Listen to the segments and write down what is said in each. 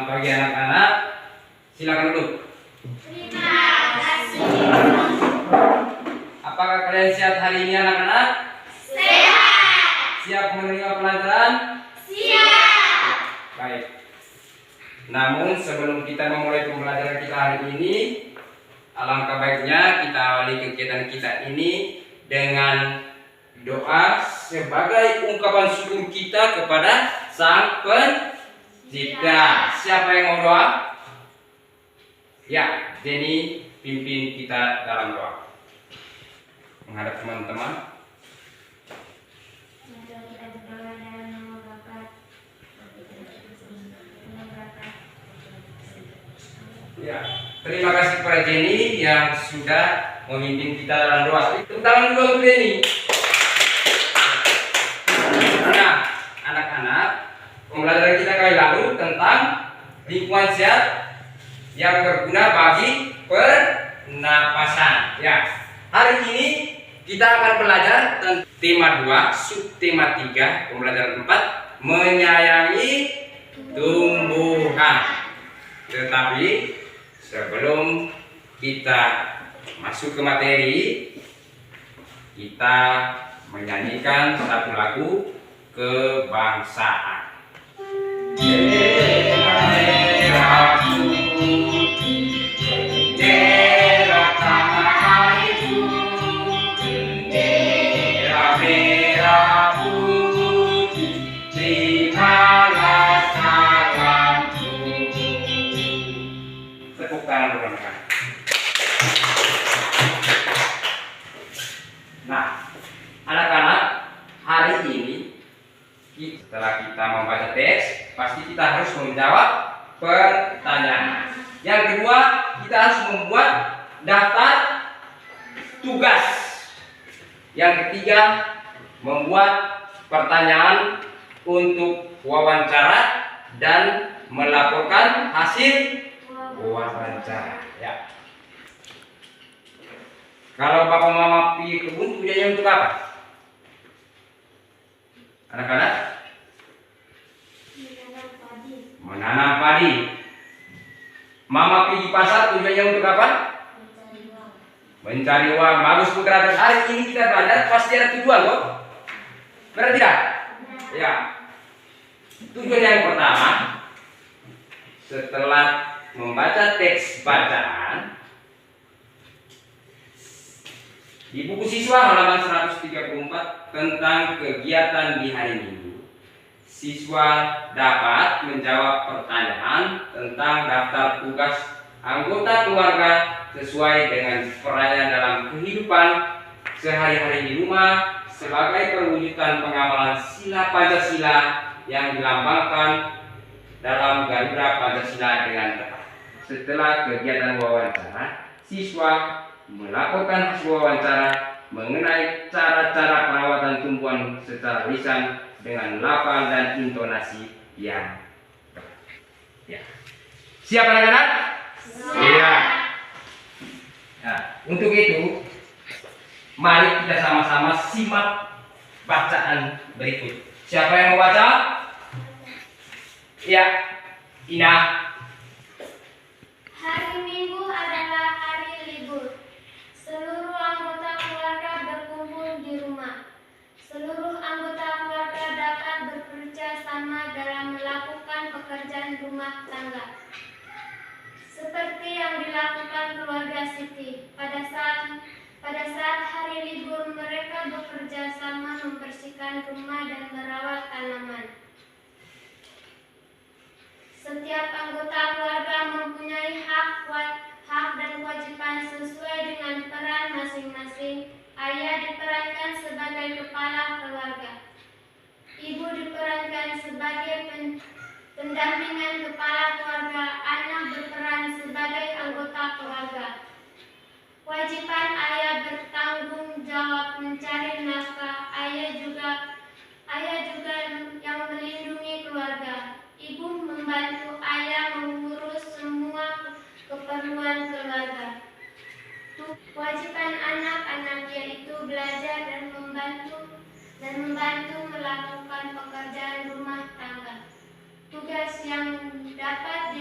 Selamat pagi anak-anak. Silakan duduk. Terima kasih. Apakah kalian siap hari ini anak-anak? Sehat. Siap menerima pelajaran? Siap. Baik. Namun sebelum kita memulai pembelajaran kita hari ini, alangkah baiknya kita awali kegiatan kita ini dengan doa sebagai ungkapan syukur kita kepada Sang Pencipta. Siapa yang mau doa? Ya, Jenny pimpin kita dalam doa. Menghadap teman-teman. Ya, terima kasih kepada Jenny yang sudah memimpin kita dalam doa. Tepuk tangan dulu untuk Jenny. Nah, anak-anak, pembelajaran kita kali lalu tentang lingkungan sehat yang berguna bagi pernapasan. Ya, hari ini kita akan belajar tentang tema 2, subtema 3, pembelajaran 4, menyayangi tumbuhan. Tetapi sebelum kita masuk ke materi, kita menyanyikan satu lagu kebangsaan. Bendera putih, bendera tanah airku, bendera merah putih, terimalah salamku. Tepuk tangan teman-teman. Nah, anak-anak, hari ini setelah kita membaca teks, pasti kita harus menjawab pertanyaan. Yang kedua, kita harus membuat daftar tugas. Yang ketiga, membuat pertanyaan untuk wawancara dan melaporkan hasil wawancara. Ya. Kalau Bapak Mama pergi kebun, tujuannya untuk apa? Anak-anak? Menanam padi. Mama pergi pasar, tujuannya untuk apa? Mencari uang. Bagus putra. Hari ini kita belajar pasti ada tujuan kok. Benar tidak? Ya. Tujuan yang pertama, setelah membaca teks bacaan di buku siswa halaman 134 tentang kegiatan di hari Minggu, siswa dapat menjawab pertanyaan tentang daftar tugas anggota keluarga sesuai dengan perannya dalam kehidupan sehari-hari di rumah sebagai perwujudan pengamalan sila Pancasila yang dilambangkan dalam Garuda Pancasila dengan tepat. Setelah kegiatan wawancara, siswa melakukan hasil wawancara mengenai cara-cara perawatan tumbuhan secara lisan dengan lafal dan intonasi yang tepat. Ya. Siap anak-anak? Iya. Nah, untuk itu, mari kita sama-sama simak bacaan berikut. Siapa yang mau baca? Ya, Ina. Hari Minggu adalah hari libur. Seluruh anggota keluarga berkumpul di rumah. Seluruh anggota keluarga dapat bekerja sama dalam melakukan pekerjaan rumah tangga. Seperti yang dilakukan keluarga Siti. Pada saat hari libur mereka bekerja sama membersihkan rumah dan merawat tanaman. Setiap anggota keluarga mempunyai hak dan kewajiban sesuai dengan peran masing-masing. Ayah diperankan sebagai kepala keluarga. Ibu diperankan sebagai pendampingan kepala keluarga. Anak berperan sebagai anggota keluarga. Kewajiban ayah bertanggung jawab mencari nafkah. Ayah juga yang melindungi keluarga. Ibu membantu ayah mengurus semua keperluan keluarga. Kewajiban anak-anak yaitu belajar dan membantu melakukan pekerjaan rumah tangga. Tugas yang dapat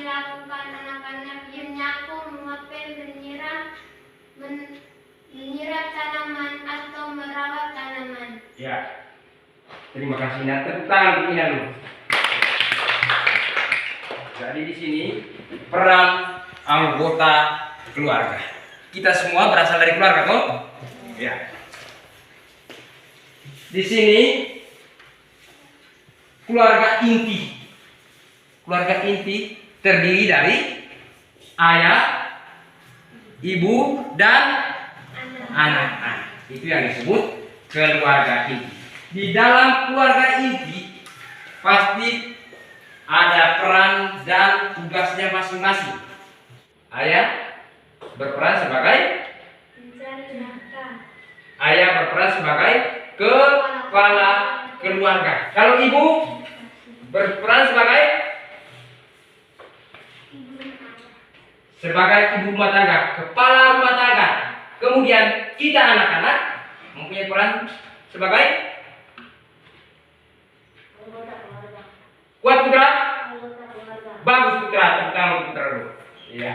menyiram tanaman atau merawat tanaman. Ya. Terima kasih. Nah, tepuk tangan ini dulu. Jadi di sini peran anggota keluarga. Kita semua berasal dari keluarga, toh? Ya. Di sini keluarga inti. Keluarga inti terdiri dari ayah, ibu, dan anak-anak. Itu yang disebut keluarga inti. Di dalam keluarga inti pasti ada peran dan tugasnya masing-masing. Ayah berperan sebagai Mencari nafkah. ayah berperan sebagai kepala keluarga. Kalau ibu berperan sebagai ibu rumah tangga, kepala rumah tangga. Kemudian kita anak-anak mempunyai peran sebagai kuat putra. Bagus putra, tentang putra dulu. Iya.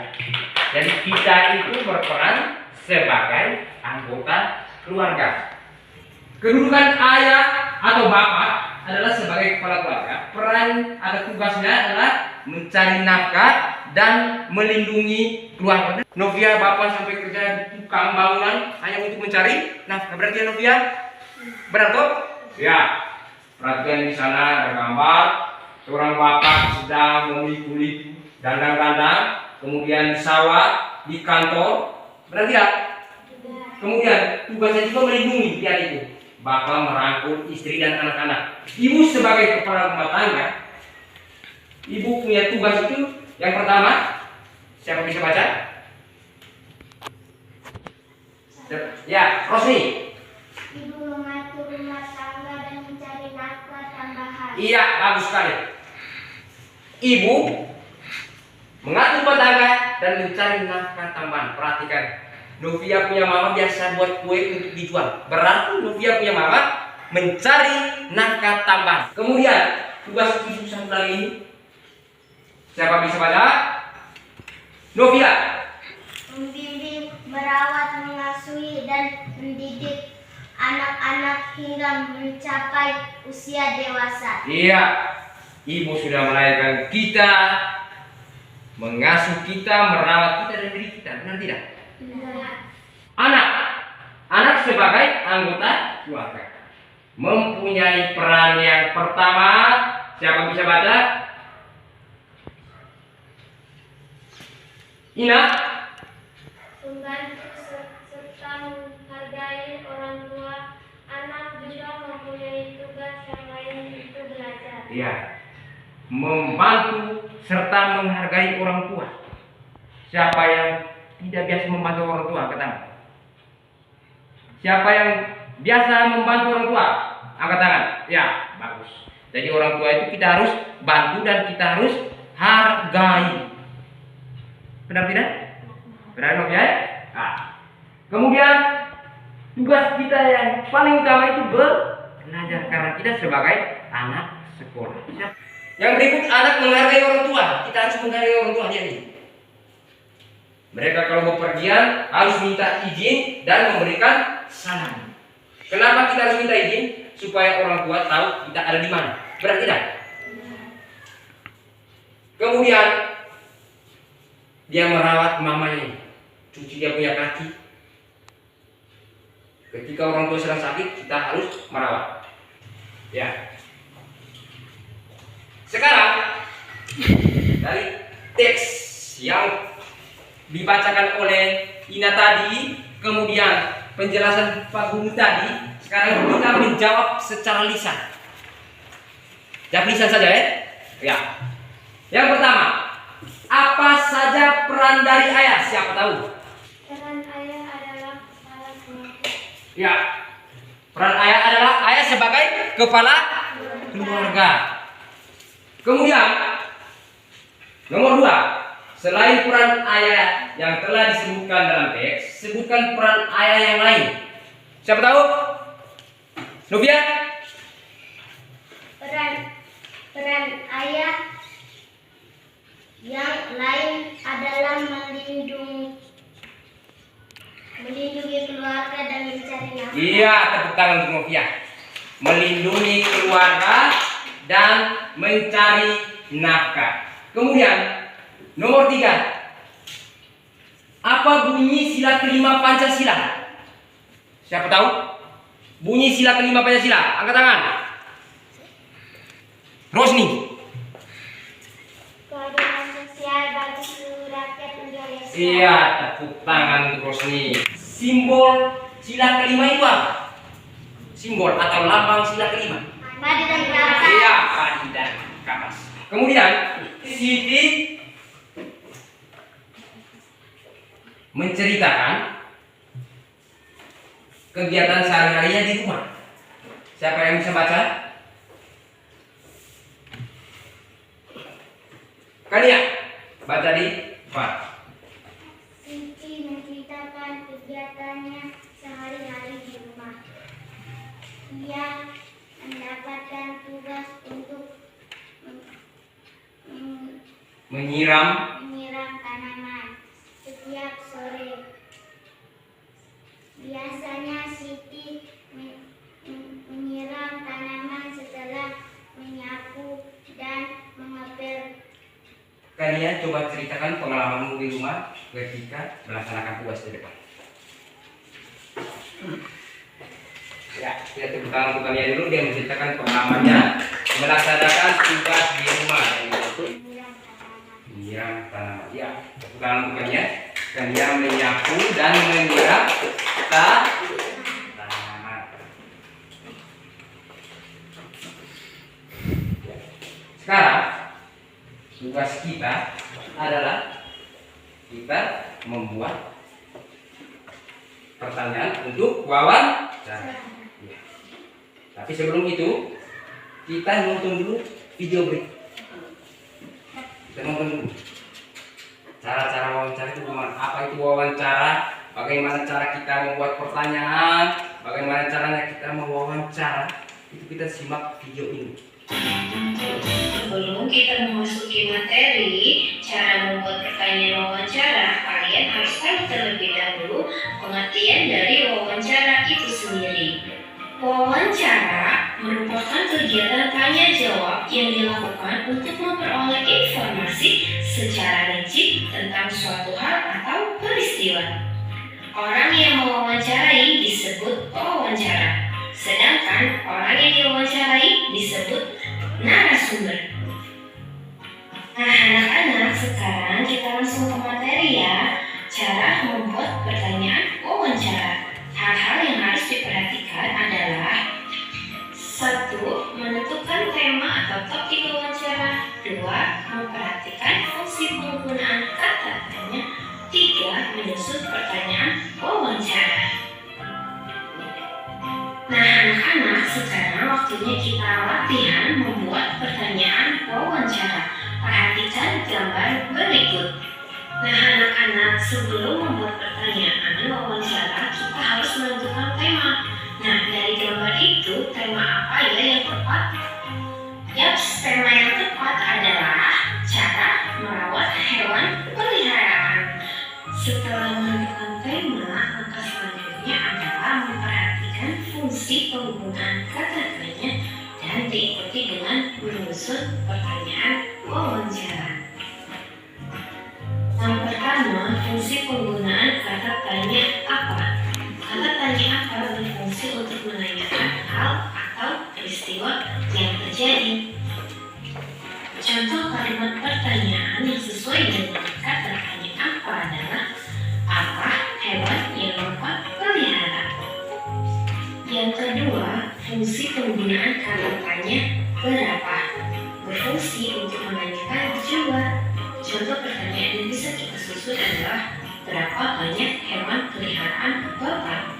Jadi kita itu berperan sebagai anggota keluarga. Kedudukan ayah atau bapak adalah sebagai kepala keluarga. Peran atau tugasnya adalah mencari nafkah dan melindungi keluarga. Novia bapak sampai kerja di tukang bangunan hanya untuk mencari nafkah. Berarti ya Novia? Benar toh? Ya. Perhatian di sana ada gambar seorang bapak sedang memikul dandang-dandang, kemudian di sawah, di kantor. Benar tidak? Kemudian tugasnya juga melindungi dia itu. Bapak merangkul istri dan anak-anak. Ibu sebagai kepala rumah tangga, ibu punya tugas itu yang pertama, siapa bisa baca? Ya, Rosni. Ibu mengatur rumah tangga dan mencari nafkah tambahan. Iya, bagus sekali. Ibu mengatur rumah tangga dan mencari nafkah tambahan. Perhatikan, Novia punya mama biasa buat kue untuk dijual. Berarti Novia punya mama mencari nafkah tambahan. Kemudian tugas ibu satu lagi ini, siapa bisa baca? Novia. Membimbing, merawat, mengasuhi, dan mendidik anak-anak hingga mencapai usia dewasa. Iya, ibu sudah melahirkan kita, mengasuh kita, merawat kita dan diri kita. Benar tidak? Benar. Anak sebagai anggota keluarga mempunyai peran yang pertama. Siapa bisa baca? Ina. Membantu serta menghargai orang tua. Anak juga mempunyai tugas yang lain untuk belajar. Iya. Membantu serta menghargai orang tua. Siapa yang tidak biasa membantu orang tua? Katakan. Siapa yang biasa membantu orang tua? Angkat tangan. Ya, bagus. Jadi orang tua itu kita harus bantu dan kita harus hargai. Benar tidak? Benar dong ya? Nah. Kemudian tugas kita yang paling utama itu belajar karena kita sebagai anak sekolah. Yang berikut, anak menghargai orang tua. Kita harus menghargai orang tua dia nih. Mereka kalau bepergian harus minta izin dan memberikan salam. Kenapa kita harus minta izin? Supaya orang tua tahu kita ada di mana. Benar tidak? Kemudian dia merawat mamanya, cuci dia punya kaki. Ketika orang tua sedang sakit, kita harus merawat. Ya. Sekarang dari teks yang dibacakan oleh Ina tadi, kemudian penjelasan Pak Guru tadi, sekarang kita menjawab secara lisan. Jawab lisan saja ya. Ya. Yang pertama, apa saja peran dari ayah? Siapa tahu? Peran ayah adalah kepala keluarga. Ya. Peran ayah adalah ayah sebagai kepala keluarga. Kemudian nomor 2, selain peran ayah yang telah disebutkan dalam teks, sebutkan peran ayah yang lain. Siapa tahu? Novia? Peran ayah yang lain adalah melindungi keluarga dan mencari nafkah. Iya, tepuk tangan untuk Novia. Melindungi keluarga dan mencari nafkah. Kemudian nomor 3. Apa bunyi sila kelima Pancasila? Siapa tahu? Bunyi sila kelima Pancasila. Angkat tangan. Rosni. Keadilan sosial bagi seluruh rakyat Indonesia. Iya, tepuk tangan untuk Rosni. Simbol sila kelima itu apa? Simbol atau lambang sila kelima? Padi dan kapas. Iya, padi dan kapas. Kemudian Siti menceritakan kegiatan sehari-harinya di rumah. Siapa yang bisa baca? Kania, baca di Pak. Siti menceritakan kegiatannya sehari-hari di rumah. Ia mendapatkan tugas untuk Menyiram tanaman setiap sore. Biasanya Siti menyiram tanaman setelah menyapu dan mengepel. Kalian coba ceritakan pengalamanmu di rumah ketika melaksanakan tugas di depan. Ya, kita tepuk tangan untuk kalian dulu. Dia menceritakan pengalamannya melaksanakan tugas di rumah. Menyiram tanaman. Ya, tepuk tangan untuk kalian. Kalian menyapu dan menyiram tanaman. Sekarang tugas kita adalah kita membuat pertanyaan untuk wawancara. Ya. Tapi sebelum itu kita nonton dulu video break. Kita nonton dulu cara-cara wawancara itu gimana? Apa itu wawancara? Bagaimana cara kita membuat pertanyaan? Bagaimana caranya kita mewawancara? Itu kita simak video ini. Sebelum kita memasuki materi, cara membuat pertanyaan wawancara, kalian harus tahu terlebih dahulu pengertian dari wawancara itu sendiri. Wawancara merupakan kegiatan tanya jawab yang dilakukan untuk memperoleh informasi secara rinci tentang suatu hal atau peristiwa. Orang yang mewawancarai disebut pewawancara, sedangkan orang yang diwawancarai disebut narasumber. Nah, anak-anak, sekarang kita langsung ke materi ya. Cara membuat pertanyaan wawancara. Hal-hal yang harus diperhatikan adalah 1. Menentukan tema atau topik wawancara. 2. Memperhatikan fungsi penggunaan kata tanya. 3. Menyusun pertanyaan wawancara. Nah, anak-anak, sekarang waktunya kita latihan membuat pertanyaan wawancara. Perhatikan gambar berikut. Nah, anak-anak, sebelum membuat pertanyaan wawancara, kita harus menentukan tema. Nah, dari gambar itu, tema apa ya yang tepat? Yaps, tema yang tepat adalah cara merawat hewan peliharaan. Setelah menentukan tema, langkah selanjutnya adalah memperhatikan fungsi penggunaan kata tanya dan diikuti dengan menyusun pertanyaan wawancara. Yang pertama, fungsi penggunaan kata tanya apa? Kata tanya apa berfungsi untuk menanyakan hal atau peristiwa yang terjadi. Contoh kalimat pertanyaan yang sesuai dengan kata tanya apa adalah apa hewan yang Bapak pelihara? Yang kedua, fungsi penggunaan kata tanya berapa berfungsi untuk menanyakan jumlah. Contoh pertanyaan yang bisa kita susun adalah berapa banyak hewan peliharaan Bapak?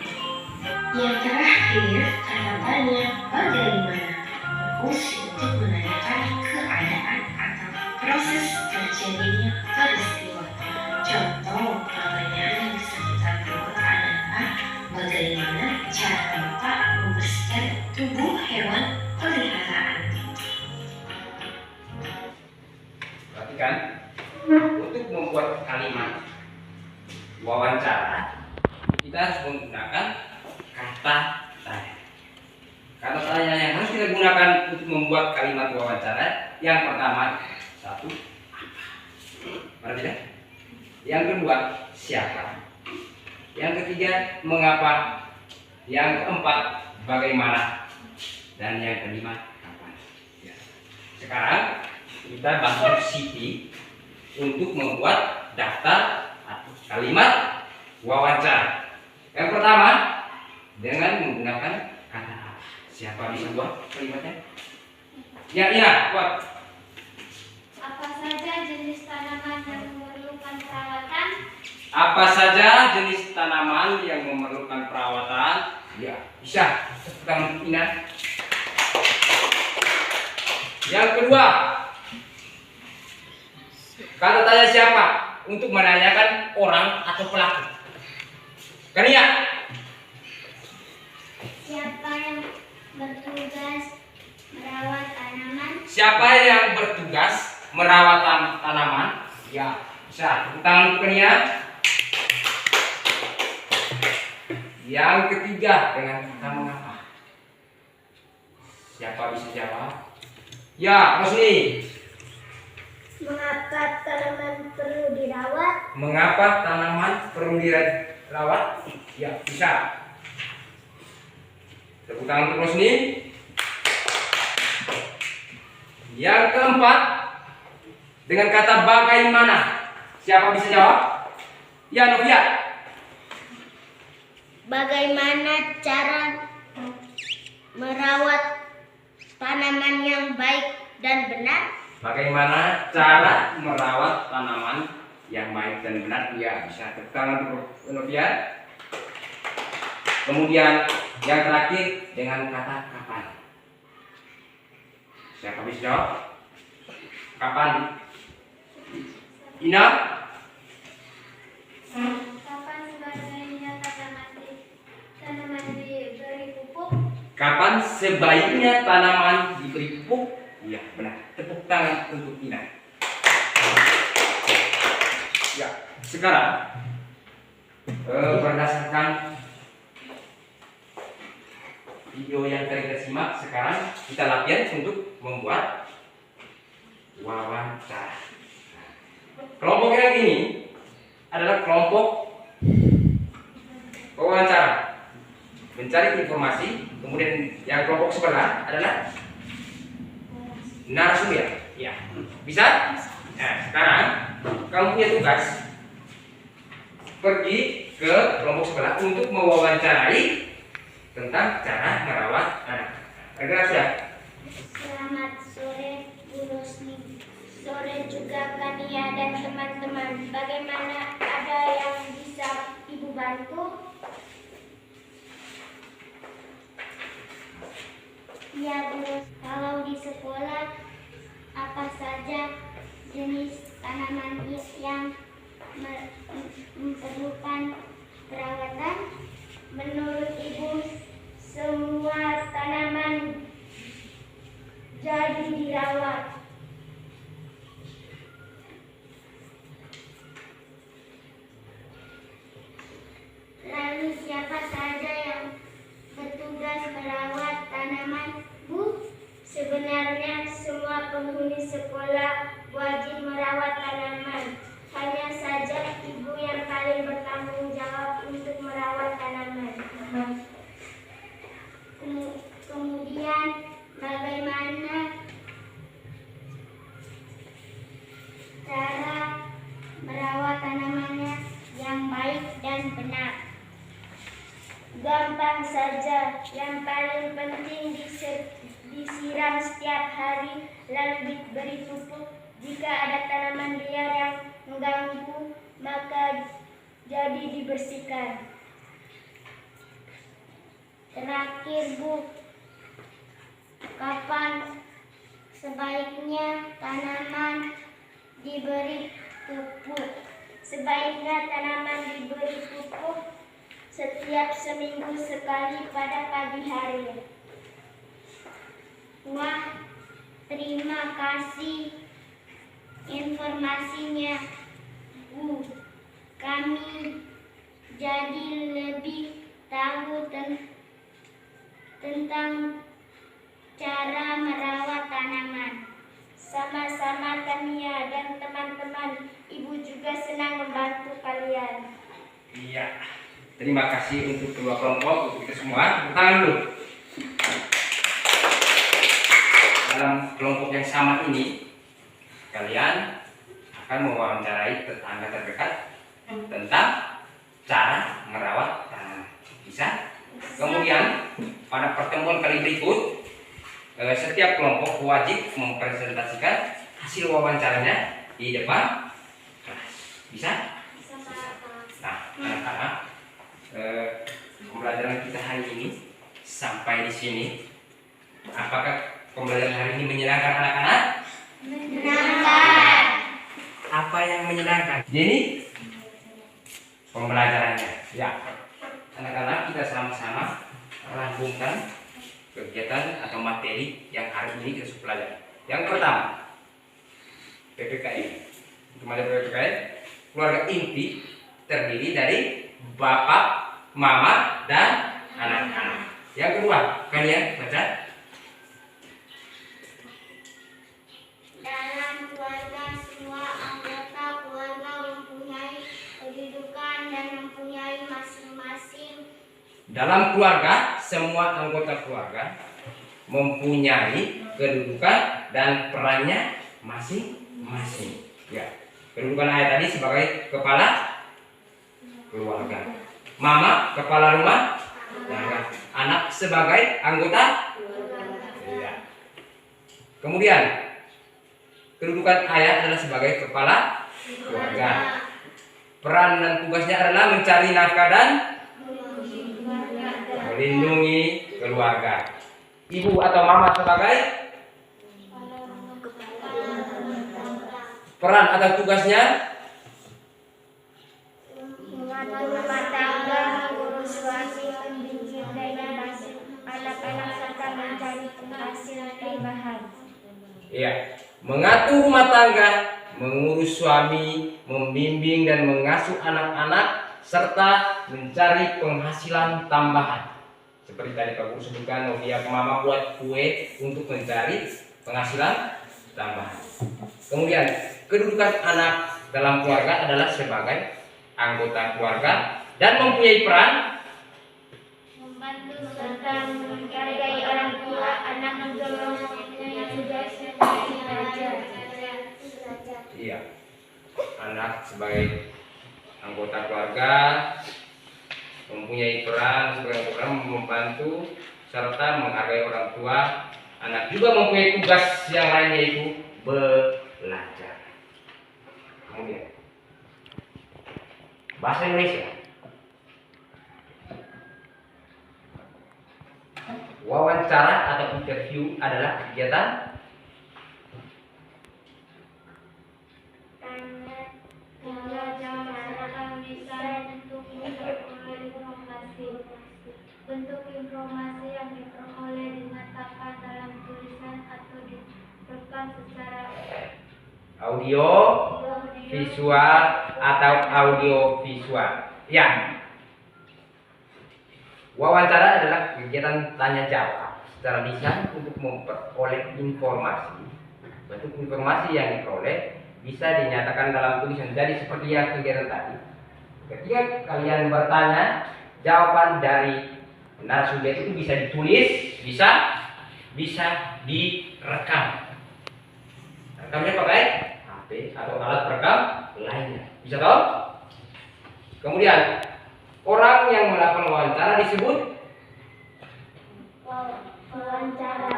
Yang terakhir, kata tanya bagaimana berfungsi untuk menanyakan keadaan atau proses terjadinya peristiwa. Contoh pertanyaan yang bisa kita buat adalah bagaimana cara Bapak membersihkan tubuh hewan peliharaan. Perhatikan, untuk membuat kalimat wawancara kita harus menggunakan kata tanya. Kata tanya yang harus kita gunakan untuk membuat kalimat wawancara yang pertama, satu, apa? Tidak? Yang kedua, siapa? Yang ketiga, mengapa? Yang keempat, bagaimana? Dan yang kelima, kapan? Ya. Sekarang kita bantu Siti untuk membuat daftar atau kalimat wawancara. Yang pertama, dengan menggunakan kata apa? Siapa bisa buat kalimatnya? Ya, Ina, buat. Apa saja jenis tanaman yang memerlukan perawatan? Apa saja jenis tanaman yang memerlukan perawatan? Ya, bisa. Tepuk Ina. Yang kedua, kata tanya siapa? Untuk menanyakan orang atau pelaku. Kania. Siapa yang bertugas merawat tanaman? Siapa yang bertugas merawat tanaman? Ya, bisa. Tepuk tangan untuk Kania. Yang ketiga, dengan kata mengapa? Siapa bisa jawab? Ya, Rosni. Mengapa tanaman perlu dirawat? Mengapa tanaman perlu dirawat? Ya, bisa. Tepuk tangan untuk Rosni. Yang keempat, dengan kata bagaimana? Siapa bisa jawab? Ya, Novia. Bagaimana cara merawat tanaman yang baik dan benar? Bagaimana cara merawat tanaman yang baik dan benar? Ya, bisa. Tepuk tangan untuk Novia. Kemudian yang terakhir dengan kata kapan. Siapa bisa jawab? Kapan? Ina? Kapan sebaiknya tanaman diberi pupuk? Kapan sebaiknya tanaman diberi pupuk? Iya, benar. Tepuk tangan untuk Ina. Ya, sekarang berdasarkan video yang tadi kita simak, sekarang kita latihan untuk membuat wawancara. Kelompok yang ini adalah kelompok wawancara, mencari informasi. Kemudian yang kelompok sebelah adalah narasumber. Ya, bisa? Nah, sekarang kamu punya tugas pergi ke kelompok sebelah untuk mewawancarai tentang cara merawat anak. Agar sudah. Selamat sore Bu Rosni. Sore juga Kania dan teman-teman. Bagaimana, ada yang bisa Ibu bantu? Ya Bu, kalau di sekolah apa saja jenis tanaman yang memerlukan perawatan? Menurut Ibu, semua tanaman jadi dirawat. Lalu siapa saja yang bertugas merawat tanaman, Bu? Sebenarnya semua penghuni sekolah wajib merawat tanaman. Hanya saja ibu yang paling bertanggung jawab untuk merawat tanaman. Kemudian bagaimana cara merawat tanamannya yang baik dan benar? Gampang saja, yang paling penting disiram setiap hari, lalu diberi pupuk. Jika ada tanaman liar yang mengganggu, maka jadi dibersihkan. Terakhir Bu, kapan sebaiknya tanaman diberi pupuk? Sebaiknya tanaman diberi pupuk setiap seminggu sekali pada pagi hari. Wah, terima kasih informasinya Bu. Kami jadi lebih tahu tentang cara merawat tanaman. Sama-sama Tania dan teman-teman, Ibu juga senang membantu kalian. Iya. Terima kasih untuk kedua kelompok, untuk kita semua. Tepuk tangan dulu. Dalam kelompok yang sama ini, kalian akan mewawancarai tetangga terdekat tentang cara merawat tanaman. Bisa? Kemudian pada pertemuan kali berikut, setiap kelompok wajib mempresentasikan hasil wawancaranya di depan kelas. Bisa? Nah, anak-anak, pembelajaran kita hari ini sampai di sini. Apakah pembelajaran hari ini menyenangkan anak-anak? Menyenangkan. Apa yang menyenangkan? Jadi pembelajarannya. Ya, anak-anak, kita sama-sama rampungkan kegiatan atau materi yang hari ini kita pelajari. Yang pertama, PPKN. Untuk materi PPKN, keluarga inti terdiri dari bapak, mama, dan anak-anak. Yang kedua, kalian baca. Dalam keluarga, semua anggota keluarga mempunyai kedudukan dan mempunyai masing-masing. Dalam keluarga, semua anggota keluarga mempunyai kedudukan dan perannya masing-masing. Ya, kedudukan ayah tadi sebagai kepala keluarga, mama kepala rumah tangga, anak sebagai anggota. Ya. Kemudian kedudukan ayah adalah sebagai kepala keluarga. Peran dan tugasnya adalah mencari nafkah dan melindungi keluarga. Ibu atau mama sebagai peran atau tugasnya mengatur rumah tangga, mengurus suami, membimbing dan mengasuh anak-anak serta mencari penghasilan tambahan. ya, mengatur rumah tangga, mengurus suami, membimbing dan mengasuh anak-anak serta mencari penghasilan tambahan. Seperti tadi Pak Guru sebutkan, Novia ke mama buat kue untuk mencari penghasilan tambahan. Kemudian kedudukan anak dalam keluarga adalah sebagai anggota keluarga dan mempunyai peran Membantu serta menghargai orang tua, anak juga mempunyai tugas menjadi belajar. Iya, anak sebagai anggota keluarga mempunyai peran sebagai orang membantu serta menghargai orang tua. Anak juga mempunyai tugas yang lain yaitu belajar. Kemudian bahasa Indonesia. Wawancara atau interview adalah kegiatan bentuk informasi yang diperoleh dinyatakan dalam tulisan atau direkam secara audio, visual atau audio visual. Ya. Wawancara adalah kegiatan tanya jawab secara lisan untuk memperoleh informasi. Bentuk informasi yang diperoleh bisa dinyatakan dalam tulisan. Jadi seperti yang kegiatan tadi. Ketika kalian bertanya, jawaban dari narasumber itu bisa ditulis, bisa direkam. Rekamnya pakai HP atau alat perekam lainnya. Bisa tahu? Kemudian orang yang melakukan wawancara disebut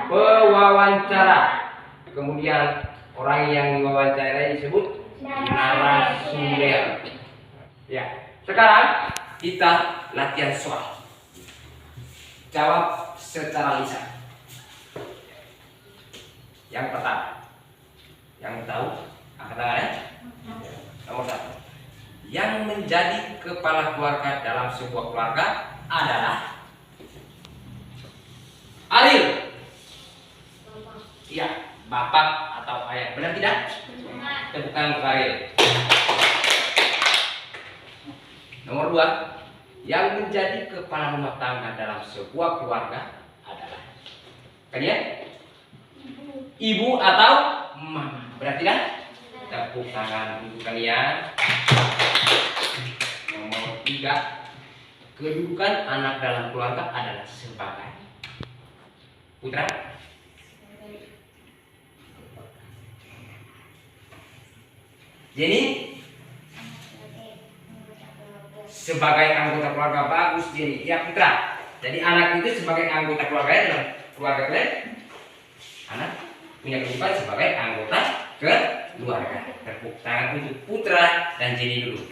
pewawancara. Kemudian orang yang diwawancarai disebut narasumber. Ya. Sekarang kita latihan soal. Jawab secara lisan. Yang pertama, yang tahu angkat tangannya. Nomor 1. Yang menjadi kepala keluarga dalam sebuah keluarga adalah Ariel. Iya, bapak atau ayah. Benar tidak? Tepuk tangan untuk Ariel. Nomor 2. yang menjadi kepala rumah tangga dalam sebuah keluarga adalah kalian? Ibu atau mama. Berarti kan? Tepuk tangan untuk kalian. Nomor 3, kedudukan anak dalam keluarga adalah sebagai putra. Jadi sebagai anggota keluarga. Bagus Jenny. Ya putra. Jadi anak itu sebagai anggota keluarga dalam keluarga kalian. Anak punya kedudukan sebagai anggota keluarga. Tepuk tangan untuk putra dan Jenny dulu.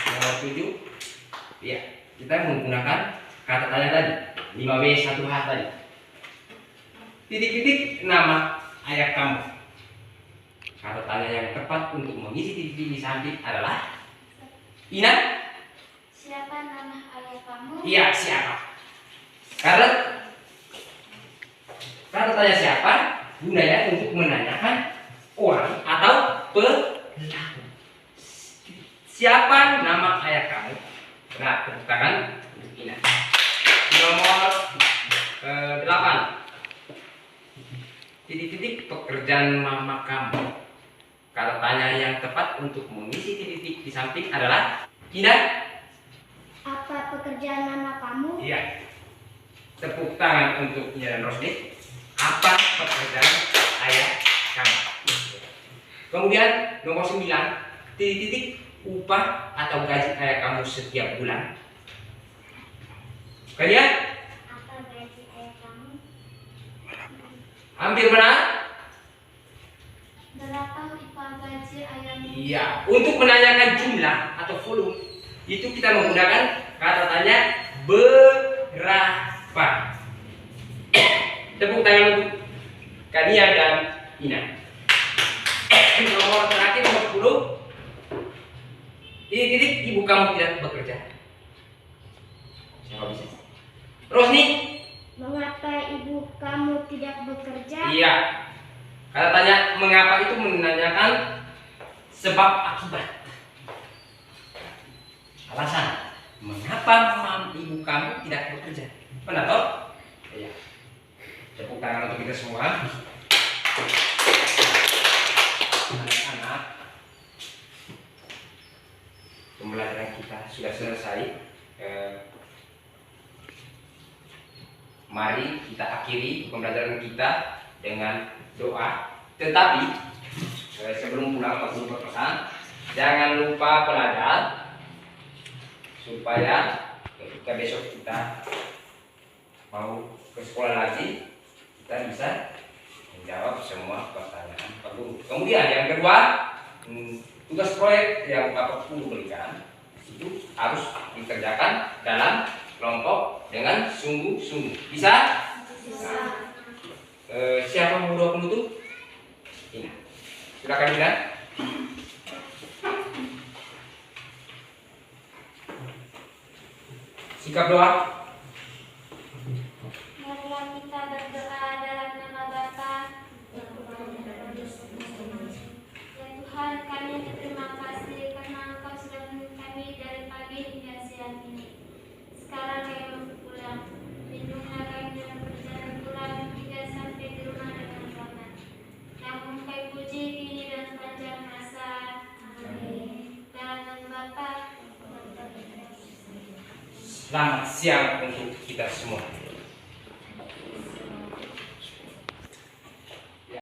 Nomor 7. Ya, kita menggunakan kata tanya tadi 5W1H tadi. Titik-titik nama ayah kamu. Kata tanya yang tepat untuk mengisi titik-titik di samping adalah Ina. Siapa nama ayah kamu? Iya, siapa? Karena kata tanya siapa gunanya untuk menanyakan orang atau pelaku. Siapa nama ayah kamu? Nah, tepuk tangan untuk Ina. Nomor 8. Titik-titik pekerjaan mama kamu. Kata tanya yang tepat untuk mengisi titik-titik di samping adalah Ina. Apa pekerjaan mama kamu? Iya. Tepuk tangan untuk Ina dan Rosdi. Apa pekerjaan ayah kamu? Kemudian nomor 9. Titik-titik upah atau gaji ayah kamu setiap bulan. Kalian? Apa gaji ayah kamu? Hampir benar? Berapa upah gaji ayahmu? Iya. Untuk menanyakan jumlah atau volume itu kita menggunakan kata tanya berapa. Tepuk tangan untuk Kania dan Ina. Nomor terakhir nomor 10. Titik-titik ibu kamu tidak bekerja. Siapa bisa? Rosni. Mengapa ibu kamu tidak bekerja? Iya. Kata tanya mengapa itu menanyakan sebab akibat. Alasan. Mengapa ibu kamu tidak bekerja? Benar toh? Iya. Tepuk tangan untuk kita semua. Anak-anak, pembelajaran kita sudah selesai. Mari kita akhiri pembelajaran kita dengan doa. Tetapi sebelum pulang aku berpesan, jangan lupa belajar supaya ketika besok kita mau ke sekolah lagi kita bisa menjawab semua pertanyaan Pak Guru. Kemudian yang kedua, tugas proyek yang Bapak Guru berikan itu harus dikerjakan dalam kelompok dengan sungguh-sungguh. Bisa? Bisa. Siapa mau doa penutup? Ina. Silakan Ina. Sikap doa. Marilah kita berdoa dalam nama Bapa. Ya Tuhan, kami berterima kasih karena Engkau sudah menolong kami dari pagi hingga siang ini. Sekarang kami mau pulang. Lindungilah kami dalam perjalanan pulang hingga sampai di rumah dengan selamat. Namun kami puji kini dan sepanjang masa. Amin. Dalam nama Bapa. Selamat siang untuk kita semua.